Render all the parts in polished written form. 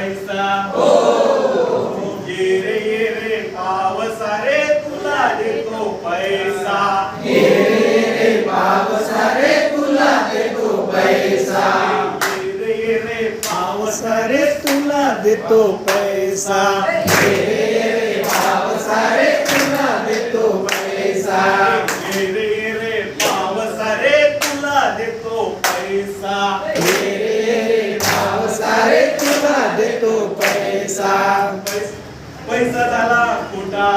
पैसा ये रे पावसा रे तुला देतो पैसा ये रे पावसा रे तुला देतो पैसा ये रे पावसा रे तुला देतो पैसा ये रे पावसा रे तुला देतो पैसा रे पावसा रे तुला देतो पैसा ये रे पावसा रे तुला देतो पैसा पैसा झाला खोटा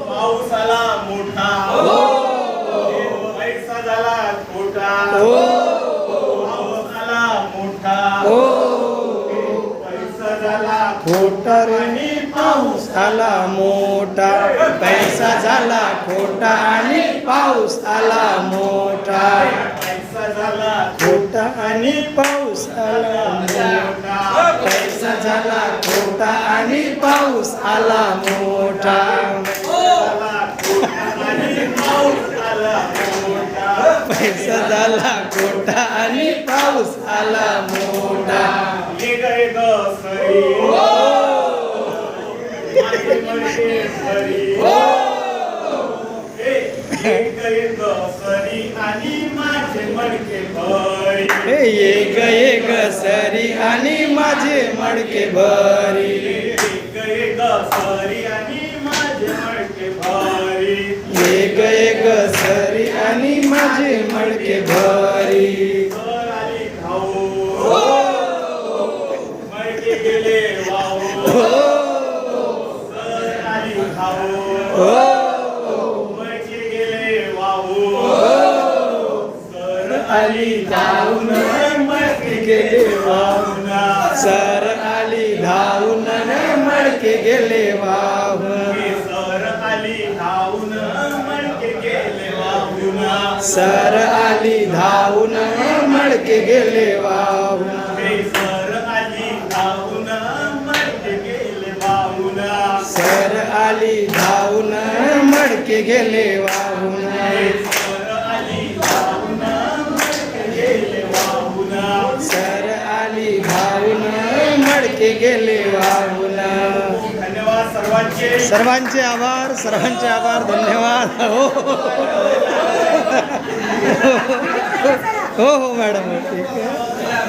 पाऊस आला मोठा पैसा झाला खोटा पाऊस आला मोठा पैसा झाला खोटा आणि पाऊस आला मोठा पैसा झाला खोटा आणि पाऊस आला मोठा पैसा झाला खोटा आणि पाऊस आला मोठा पैसा झाला खोटा आणि पाऊस आला मोठा आणि पाऊस आला मोठा पैसा झाला खोटा आणि पाऊस आला मोठा ये गए ग सरी माझे मडके सरी ये गए ग सरी आणि माझे मडके भरी ये गये ग सरी आणि माझे मडके भरी ये गए ग सरी आणि माझे मडके भरी ये गये ग सरी आणि माझे मडके भरी सर आली खाऊ मडके गेले वाहू सर आली खाऊ मडके गेले वाहू सर आली धावून मडके गेले वाहून सर आली धावून मडके गेले वाहून सर आली धावून मडके गेले वाहून सर आली धावून मडके गेले वाहून सर आली धावून मडके गेले वाहून सर आली धावून मडके गेले वाहून सर आली धावून मडके गेले वाहून सर आली धावून मडके गेले वाहून धन्यवाद सर्वांचे सर्वांचे आभार धन्यवाद हो हो मॅडम ठीक आहे.